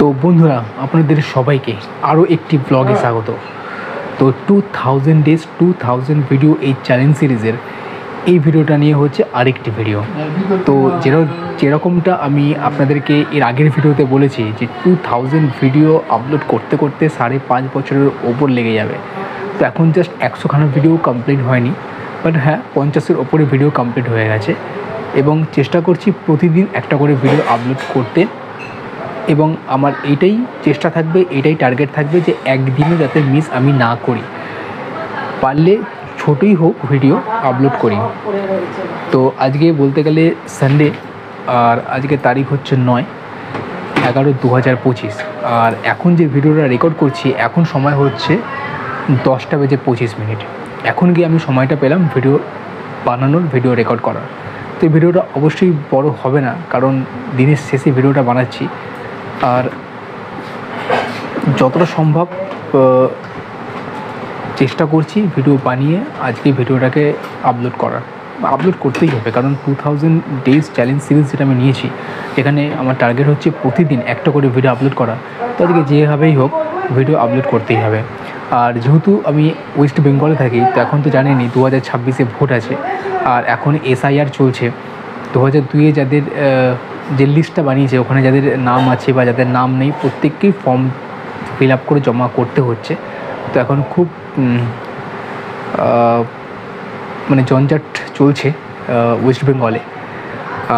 তো বন্ধুরা, আপনাদের সবাইকে আরও একটি ব্লগে স্বাগত। তো 2000 ডেজ 2000 ভিডিও এই চ্যালেঞ্জ সিরিজের এই ভিডিওটা নিয়ে হচ্ছে আরেকটি ভিডিও। তো যেরকমটা আমি আপনাদেরকে এর আগের ভিডিওতে বলেছি যে 2000 ভিডিও আপলোড করতে করতে 5.5 বছরের ওপর লেগে যাবে। তো এখন জাস্ট 100খানা ভিডিও কমপ্লিট হয়নি, বাট হ্যাঁ 50-এর ওপরে ভিডিও কমপ্লিট হয়ে গেছে এবং চেষ্টা করছি প্রতিদিন একটা করে ভিডিও আপলোড করতে। এবং আমার এইটাই চেষ্টা থাকবে, এইটাই টার্গেট থাকবে যে একদিনও যাতে মিস আমি না করি, পারলে ছোটোই হোক ভিডিও আপলোড করি। তো আজকে বলতে গেলে সানডে, আর আজকে তারিখ হচ্ছে 9/11/2025। আর এখন যে ভিডিওটা রেকর্ড করছি এখন সময় হচ্ছে 10:25। এখন গিয়ে আমি সময়টা পেলাম ভিডিও বানানোর, ভিডিও রেকর্ড করার। তো এই ভিডিওটা অবশ্যই বড় হবে না, কারণ দিনের শেষে ভিডিওটা বানাচ্ছি। আর যতটা সম্ভব চেষ্টা করছি ভিডিও বানিয়ে আজকে ভিডিওটাকে আপলোড করতেই হবে, কারণ 2000 ডেজ চ্যালেঞ্জ সিরিজ যেটা আমি নিয়েছি, এখানে আমার টার্গেট হচ্ছে প্রতিদিন একটা করে ভিডিও আপলোড করা। তো আজকে যেভাবেই হোক ভিডিও আপলোড করতেই হবে। আর যেহেতু আমি ওয়েস্ট বেঙ্গলে থাকি, তো এখন তো জানেনই 2026-এ ভোট আছে, আর এখন SIR চলছে। 2002-এ যাদের যে লিস্টটা বানিয়েছে ওখানে যাদের নাম আছে বা যাদের নাম নেই প্রত্যেককেই ফর্ম ফিল আপ করে জমা করতে হচ্ছে। তো এখন খুব মানে জঞ্জাট চলছে ওয়েস্ট বেঙ্গলে।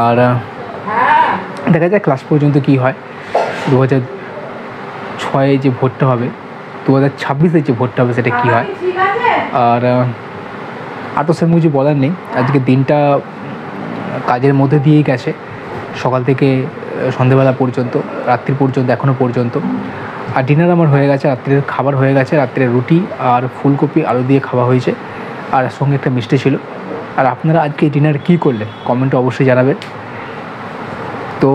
আর দেখা যায় ক্লাস পর্যন্ত কি হয়। 2006-এ যে ভোটটা হবে, 2026-এ যে ভোটটা হবে সেটা কী হয়। আর তো সেরকম কিছু বলার নেই। আজকে দিনটা কাজের মধ্যে দিয়েই গেছে, সকাল থেকে সন্ধেবেলা পর্যন্ত, রাত্রি পর্যন্ত, এখনও পর্যন্ত। আর ডিনার আমার হয়ে গেছে, রাত্রের খাবার হয়ে গেছে। রাত্রে রুটি আর ফুলকপি আলু দিয়ে খাওয়া হয়েছে, আর সঙ্গে একটা মিষ্টি ছিল। আর আপনারা আজকে ডিনার কী করলেন কমেন্টে অবশ্যই জানাবেন। তো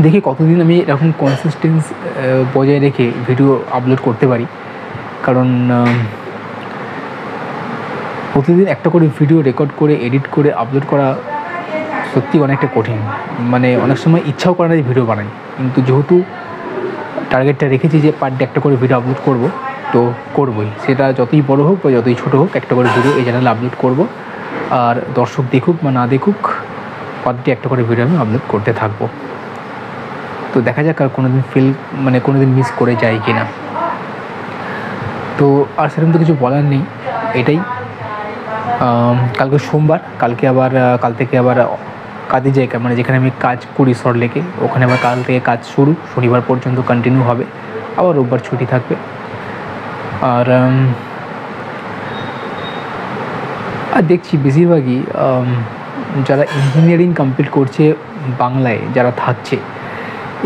দেখি কতদিন আমি এরকম কনসিস্টেন্স বজায় রেখে ভিডিও আপলোড করতে পারি, কারণ প্রতিদিন একটা করে ভিডিও রেকর্ড করে এডিট করে আপলোড করা সত্যি অনেকটা কঠিন। মানে অনেক সময় ইচ্ছাও করে না যে ভিডিও বানাই, কিন্তু যেহেতু টার্গেটটা রেখেছি যে পার ডে একটা করে ভিডিও আপলোড করব, তো করবই। সেটা যতই বড় হোক বা যতই ছোটো হোক, একটা করে ভিডিও এই চ্যানেলে আপলোড করব। আর দর্শক দেখুক বা না দেখুক, পার ডে একটা করে ভিডিও আমি আপলোড করতে থাকবো। তো দেখা যাক আর কোনো দিন মিস করে যায় কি না। তো আর সেরকম তো কিছু বলার নেই, এটাই। কালকে সোমবার, কাল থেকে আবার কাজের জায়গা, মানে যেখানে আমি কাজ করি সল্টলেকে, ওখানে আবার কাল থেকে কাজ শুরু, শনিবার পর্যন্ত কন্টিনিউ হবে, আবার রোববার ছুটি থাকবে। আর দেখছি বেশিরভাগই যারা ইঞ্জিনিয়ারিং কমপ্লিট করছে বাংলায়, যারা থাকছে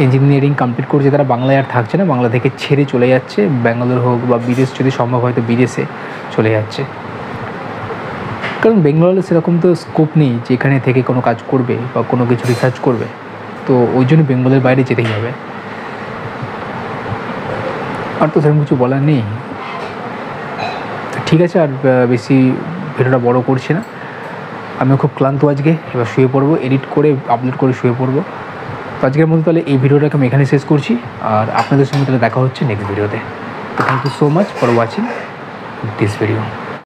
ইঞ্জিনিয়ারিং কমপ্লিট করছে, তারা বাংলায় আর থাকছে না, বাংলা থেকে ছেড়ে চলে যাচ্ছে, ব্যাঙ্গালোর হোক বা বিদেশ যদি সম্ভব হয়তো বিদেশে চলে যাচ্ছে। কারণ বেঙ্গলে সেরকম তো স্কোপ নেই যেখানে থেকে কোনো কাজ করবে বা কোনো কিছু রিসার্চ করবে, তো ওই জন্য বেঙ্গলের বাইরে যেতেই হবে। আর তো সেরকম কিছু বলার নেই। ঠিক আছে, আর বেশি ভিডিওটা বড় করছি না, আমিও খুব ক্লান্ত আজকে, এবার শুয়ে পড়বো, এডিট করে আপলোড করে শুয়ে পড়বো। তো আজকের মধ্যে তাহলে এই ভিডিওটাকে আমি এখানে শেষ করছি, আর আপনাদের সঙ্গে তাহলে দেখা হচ্ছে নেক্সট ভিডিওতে। তো thank you so much for watching this video.